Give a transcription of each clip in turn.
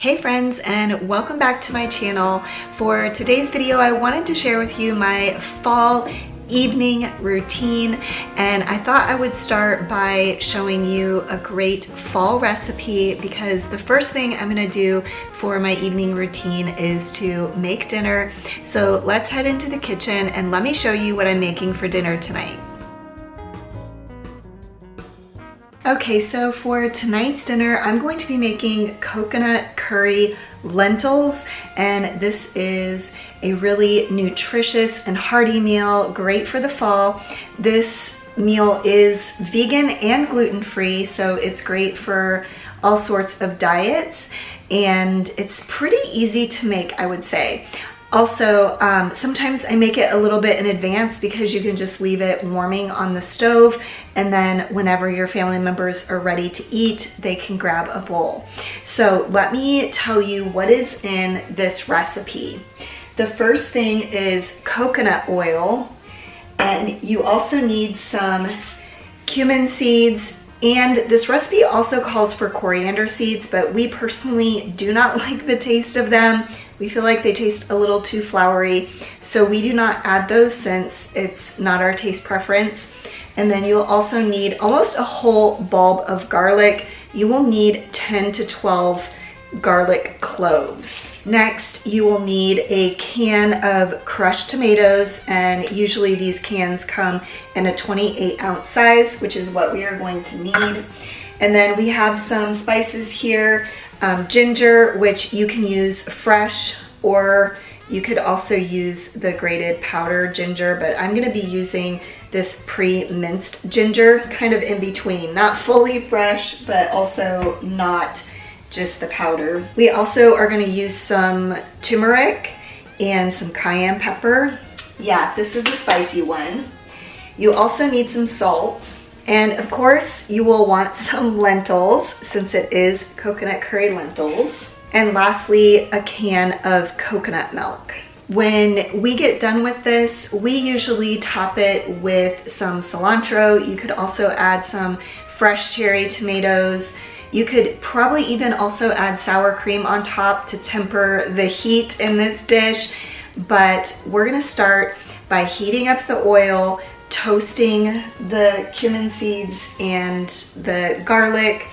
Hey friends, and welcome back to my channel. For today's video, I wanted to share with you my fall evening routine, and I thought I would start by showing you a great fall recipe because the first thing I'm gonna do for my evening routine is to make dinner. So let's head into the kitchen and let me show you what I'm making for dinner tonight. Okay, so for tonight's dinner, I'm going to be making coconut curry lentils, and this is a really nutritious and hearty meal, great for the fall. This meal is vegan and gluten-free, so it's great for all sorts of diets, and it's pretty easy to make, I would say. Also, sometimes I make it a little bit in advance because you can just leave it warming on the stove, and then whenever your family members are ready to eat, they can grab a bowl. So let me tell you what is in this recipe. The first thing is coconut oil, and you also need some cumin seeds. And this recipe also calls for coriander seeds, but we personally do not like the taste of them. We feel like they taste a little too floury, so we do not add those since it's not our taste preference. And then you'll also need almost a whole bulb of garlic. You will need 10 to 12 garlic cloves. Next, you will need a can of crushed tomatoes, and usually these cans come in a 28-ounce size, which is what we are going to need. And then we have some spices here, ginger, which you can use fresh, or you could also use the grated powder ginger, but I'm gonna be using this pre-minced ginger, kind of in between, not fully fresh, but also not just the powder. We also are going to use some turmeric and some cayenne pepper. Yeah, this is a spicy one. You also need some salt. And of course, you will want some lentils since it is coconut curry lentils. And lastly, a can of coconut milk. When we get done with this, we usually top it with some cilantro. You could also add some fresh cherry tomatoes. You could probably even also add sour cream on top to temper the heat in this dish, but we're gonna start by heating up the oil, toasting the cumin seeds and the garlic,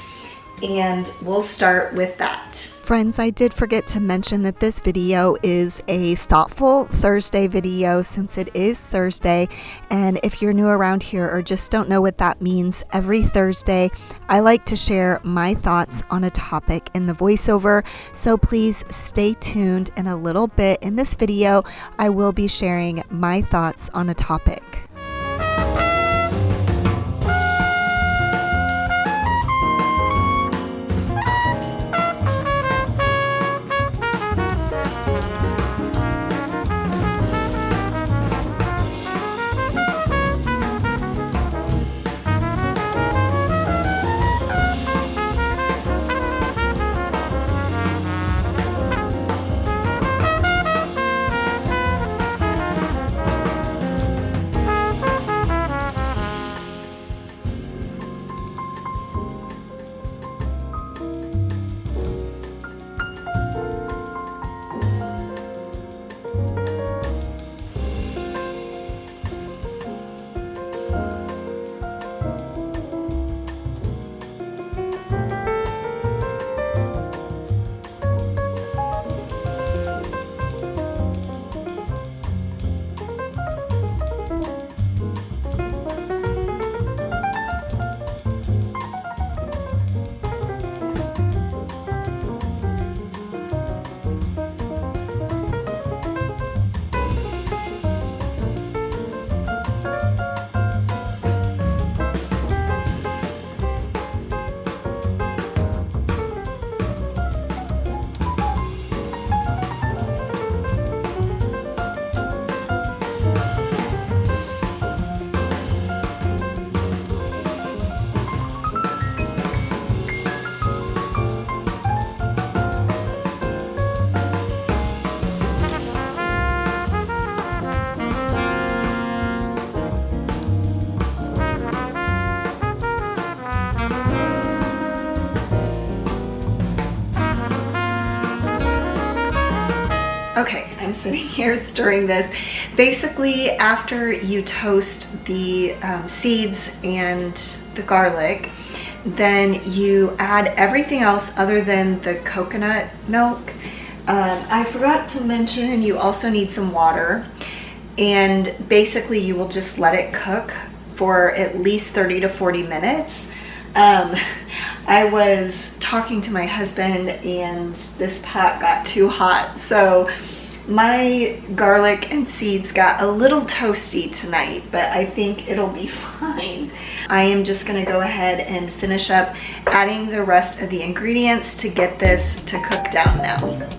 and we'll start with that. Friends, I did forget to mention that this video is a thoughtful Thursday video since it is Thursday. And if you're new around here or just don't know what that means, every Thursday I like to share my thoughts on a topic in the voiceover. So please stay tuned. In a little bit in this video, I will be sharing my thoughts on a topic. Okay, I'm sitting here stirring this. Basically, after you toast the seeds and the garlic, then you add everything else other than the coconut milk. I forgot to mention you also need some water, and basically you will just let it cook for at least 30 to 40 minutes. I was talking to my husband and this pot got too hot, so my garlic and seeds got a little toasty tonight, but I think it'll be fine. I am just gonna go ahead and finish up adding the rest of the ingredients to get this to cook down now.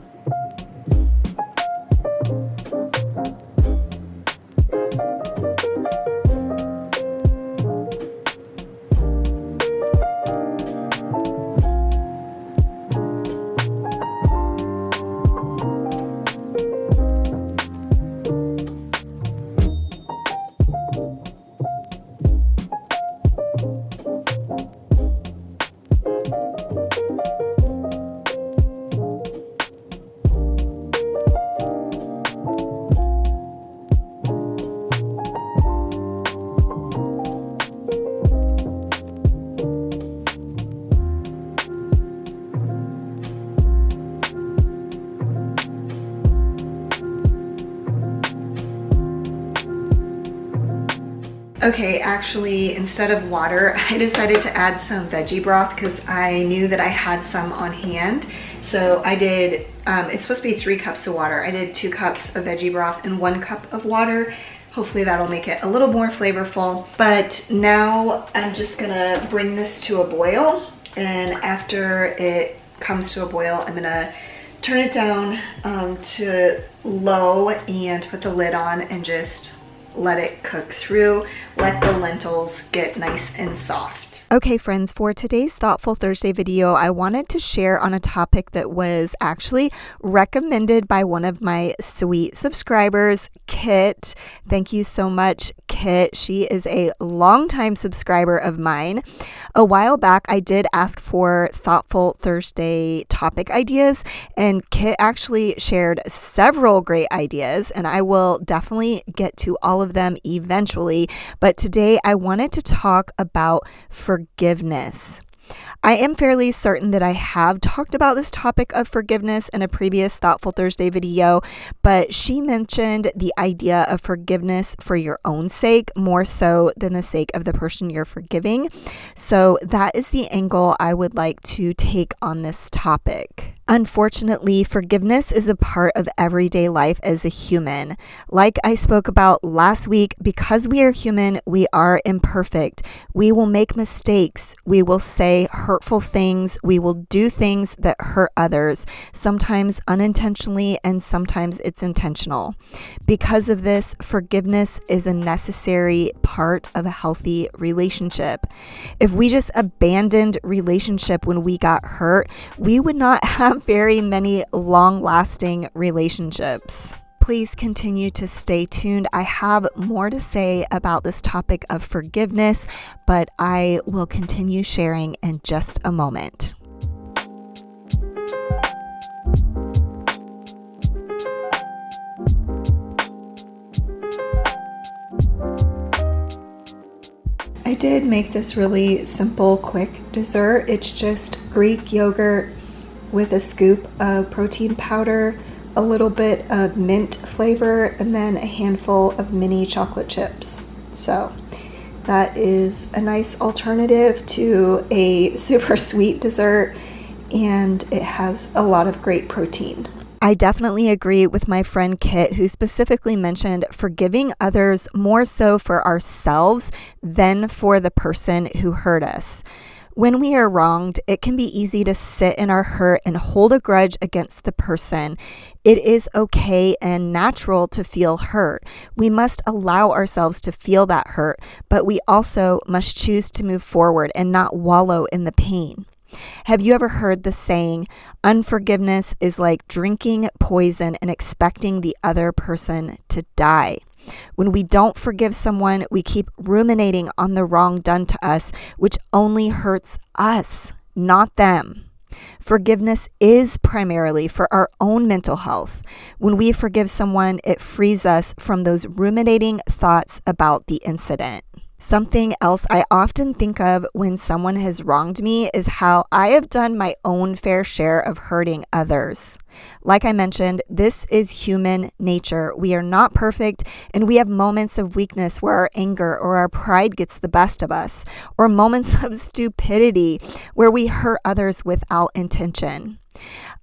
Okay, actually, instead of water, I decided to add some veggie broth because I knew that I had some on hand. So I did, it's supposed to be 3 cups of water. I did 2 cups of veggie broth and 1 cup of water. Hopefully that'll make it a little more flavorful. But now I'm just gonna bring this to a boil. And after it comes to a boil, I'm gonna turn it down to low and put the lid on and just let it cook through. Let the lentils get nice and soft. Okay, friends, for today's Thoughtful Thursday video, I wanted to share on a topic that was actually recommended by one of my sweet subscribers, Kit. Thank you so much, Kit. She is a longtime subscriber of mine. A while back, I did ask for Thoughtful Thursday topic ideas, and Kit actually shared several great ideas, and I will definitely get to all of them eventually. But today, I wanted to talk about forgiveness. I am fairly certain that I have talked about this topic of forgiveness in a previous Thoughtful Thursday video, but she mentioned the idea of forgiveness for your own sake more so than the sake of the person you're forgiving. So that is the angle I would like to take on this topic. Unfortunately, forgiveness is a part of everyday life as a human. Like I spoke about last week, because we are human, we are imperfect. We will make mistakes. We will say hurtful things. We will do things that hurt others, sometimes unintentionally and sometimes it's intentional. Because of this, forgiveness is a necessary part of a healthy relationship. If we just abandoned relationship when we got hurt, we would not have very many long-lasting relationships. Please continue to stay tuned. I have more to say about this topic of forgiveness, but I will continue sharing in just a moment. I did make this really simple, quick dessert. It's just Greek yogurt with a scoop of protein powder, a little bit of mint flavor, and then a handful of mini chocolate chips. So that is a nice alternative to a super sweet dessert, and it has a lot of great protein. I definitely agree with my friend Kit, who specifically mentioned forgiving others more so for ourselves than for the person who hurt us. When we are wronged, it can be easy to sit in our hurt and hold a grudge against the person. It is okay and natural to feel hurt. We must allow ourselves to feel that hurt, but we also must choose to move forward and not wallow in the pain. Have you ever heard the saying, unforgiveness is like drinking poison and expecting the other person to die? When we don't forgive someone, we keep ruminating on the wrong done to us, which only hurts us, not them. Forgiveness is primarily for our own mental health. When we forgive someone, it frees us from those ruminating thoughts about the incident. Something else I often think of when someone has wronged me is how I have done my own fair share of hurting others. Like I mentioned, this is human nature. We are not perfect, and we have moments of weakness where our anger or our pride gets the best of us, or moments of stupidity where we hurt others without intention.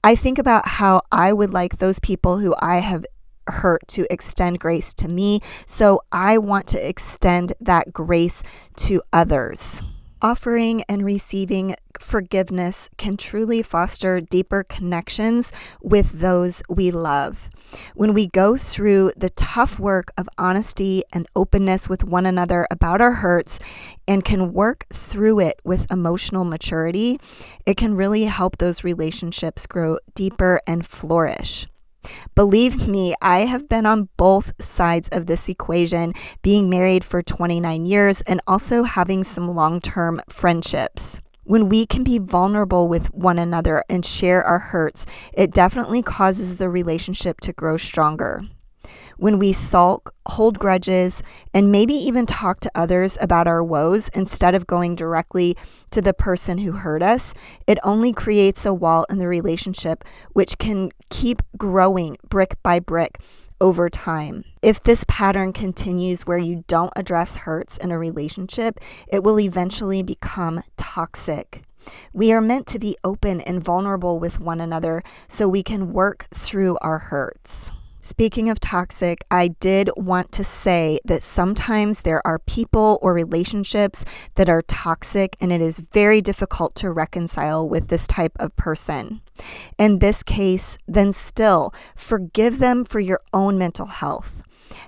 I think about how I would like those people who I have hurt to extend grace to me, so I want to extend that grace to others. Offering and receiving forgiveness can truly foster deeper connections with those we love. When we go through the tough work of honesty and openness with one another about our hurts and can work through it with emotional maturity, it can really help those relationships grow deeper and flourish. Believe me, I have been on both sides of this equation, being married for 29 years and also having some long-term friendships. When we can be vulnerable with one another and share our hurts, it definitely causes the relationship to grow stronger. When we sulk, hold grudges, and maybe even talk to others about our woes instead of going directly to the person who hurt us, it only creates a wall in the relationship, which can keep growing brick by brick over time. If this pattern continues where you don't address hurts in a relationship, it will eventually become toxic. We are meant to be open and vulnerable with one another so we can work through our hurts. Speaking of toxic, I did want to say that sometimes there are people or relationships that are toxic, and it is very difficult to reconcile with this type of person. In this case, then still forgive them for your own mental health.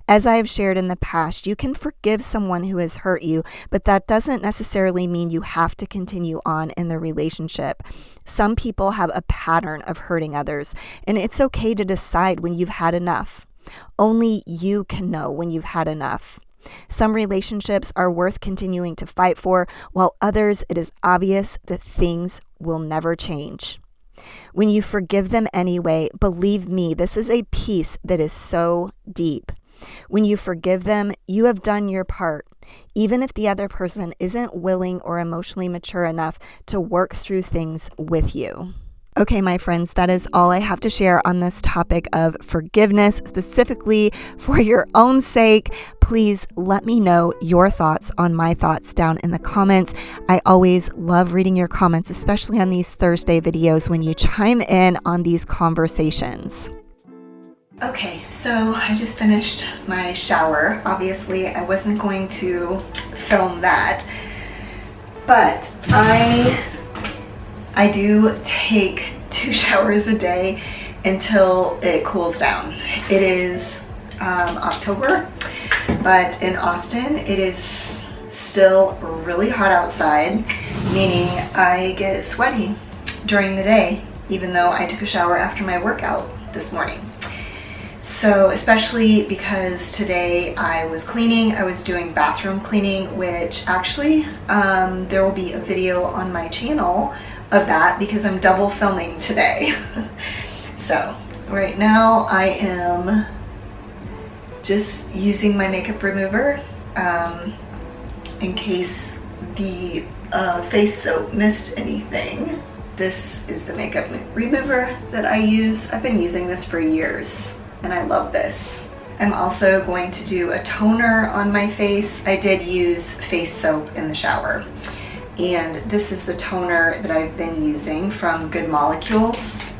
As I have shared in the past, you can forgive someone who has hurt you, but that doesn't necessarily mean you have to continue on in the relationship. Some people have a pattern of hurting others, and it's okay to decide when you've had enough. Only you can know when you've had enough. Some relationships are worth continuing to fight for, while others, it is obvious that things will never change. When you forgive them anyway, believe me, this is a peace that is so deep. When you forgive them, you have done your part, even if the other person isn't willing or emotionally mature enough to work through things with you. Okay, my friends, that is all I have to share on this topic of forgiveness, specifically for your own sake. Please let me know your thoughts on my thoughts down in the comments. I always love reading your comments, especially on these Thursday videos when you chime in on these conversations. Okay, so I just finished my shower. Obviously, I wasn't going to film that, but I do take 2 showers a day until it cools down. It is October, but in Austin, it is still really hot outside, meaning I get sweaty during the day, even though I took a shower after my workout this morning. So especially because today I was cleaning, I was doing bathroom cleaning, which actually there will be a video on my channel of that because I'm double filming today. So right now I am just using my makeup remover in case the face soap missed anything. This is the makeup remover that I use. I've been using this for years, and I love this. I'm also going to do a toner on my face. I did use face soap in the shower. And this is the toner that I've been using from Good Molecules.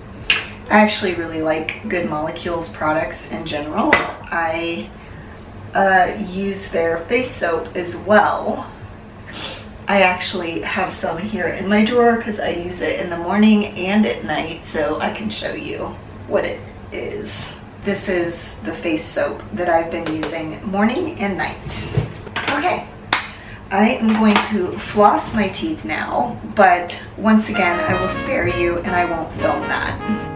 I actually really like Good Molecules products in general. I use their face soap as well. I actually have some here in my drawer because I use it in the morning and at night, so I can show you what it is. This is the face soap that I've been using morning and night. Okay, I am going to floss my teeth now, but once again, I will spare you and I won't film that.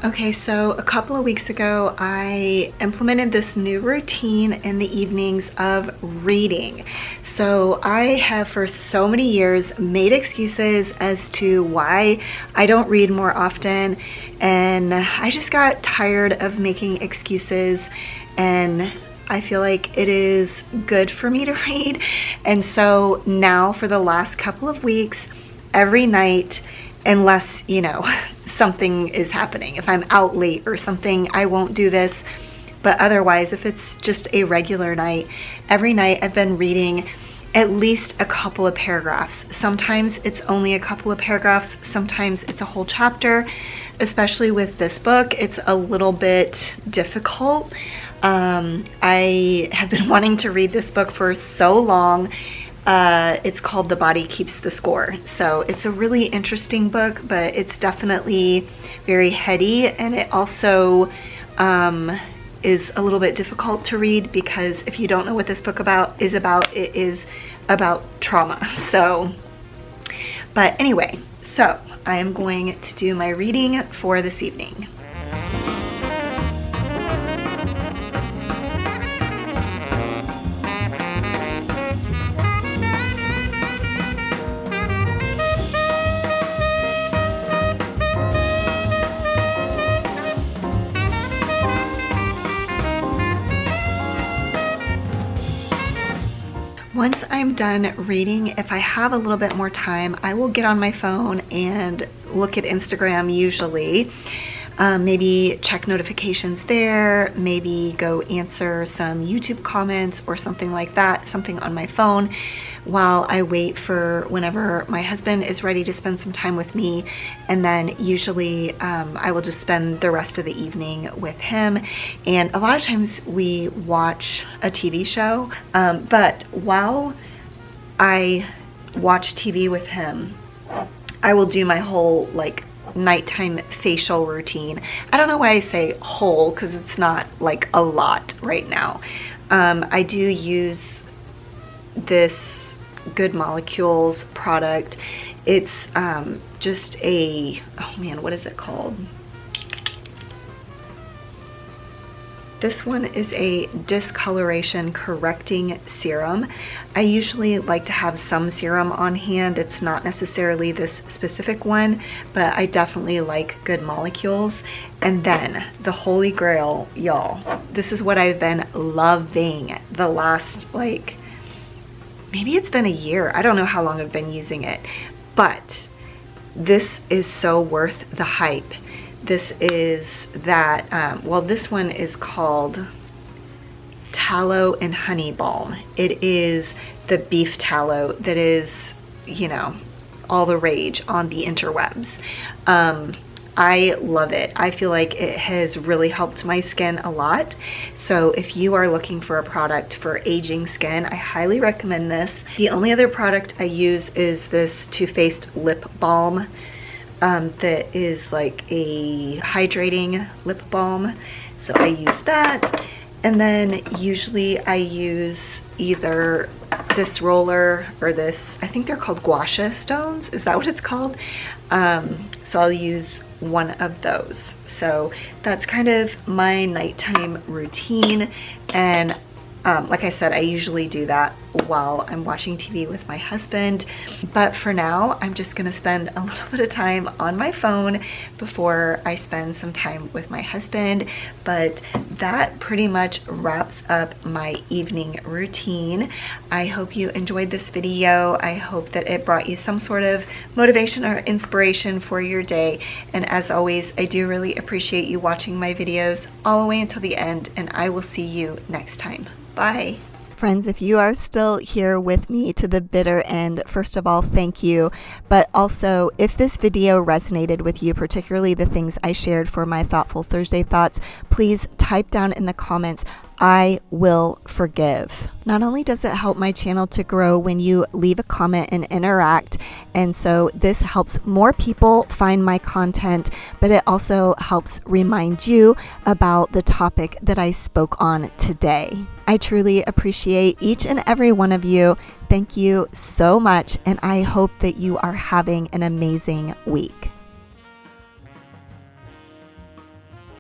Okay, so a couple of weeks ago, I implemented this new routine in the evenings of reading. So I have for so many years made excuses as to why I don't read more often, and I just got tired of making excuses, and I feel like it is good for me to read. And so now for the last couple of weeks, every night, unless, something is happening. If I'm out late or something, I won't do this. But otherwise, if it's just a regular night, every night I've been reading at least a couple of paragraphs. Sometimes it's only a couple of paragraphs. Sometimes it's a whole chapter. Especially with this book, it's a little bit difficult. I have been wanting to read this book for so long. It's called The Body Keeps the Score. So it's a really interesting book, but it's definitely very heady, and it also is a little bit difficult to read because if you don't know what this book is about, it is about trauma. So, but anyway, so I am going to do my reading for this evening. Once I'm done reading, if I have a little bit more time, I will get on my phone and look at Instagram usually. Maybe check notifications there, maybe go answer some YouTube comments or something like that, something on my phone while I wait for whenever my husband is ready to spend some time with me. And then usually I will just spend the rest of the evening with him. And a lot of times we watch a TV show, but while I watch TV with him, I will do my whole nighttime facial routine. I don't know why I say whole because it's not like a lot right now. I do use this Good Molecules product. It's just what is it called? This one is a discoloration correcting serum. I usually like to have some serum on hand. It's not necessarily this specific one, but I definitely like Good Molecules. And then the Holy Grail, y'all. This is what I've been loving the last maybe it's been a year. I don't know how long I've been using it, but this is so worth the hype. This is that, this one is called Tallow and Honey Balm. It is the beef tallow that is, all the rage on the interwebs. I love it. I feel like it has really helped my skin a lot. So if you are looking for a product for aging skin, I highly recommend this. The only other product I use is this Too Faced lip balm that is like a hydrating lip balm. So I use that. And then usually I use either this roller or this, I think they're called gua sha stones. Is that what it's called? So I'll use one of those. So that's kind of my nighttime routine. And like I said, I usually do that while I'm watching TV with my husband. But for now, I'm just gonna spend a little bit of time on my phone before I spend some time with my husband. But that pretty much wraps up my evening routine. I hope you enjoyed this video. I hope that it brought you some sort of motivation or inspiration for your day. And as always, I do really appreciate you watching my videos all the way until the end, and I will see you next time. Bye. Friends, if you are still here with me to the bitter end, first of all, thank you. But also, if this video resonated with you, particularly the things I shared for my Thoughtful Thursday thoughts, please type down in the comments, I will forgive. Not only does it help my channel to grow when you leave a comment and interact, and so this helps more people find my content, but it also helps remind you about the topic that I spoke on today. I truly appreciate each and every one of you. Thank you so much, and I hope that you are having an amazing week.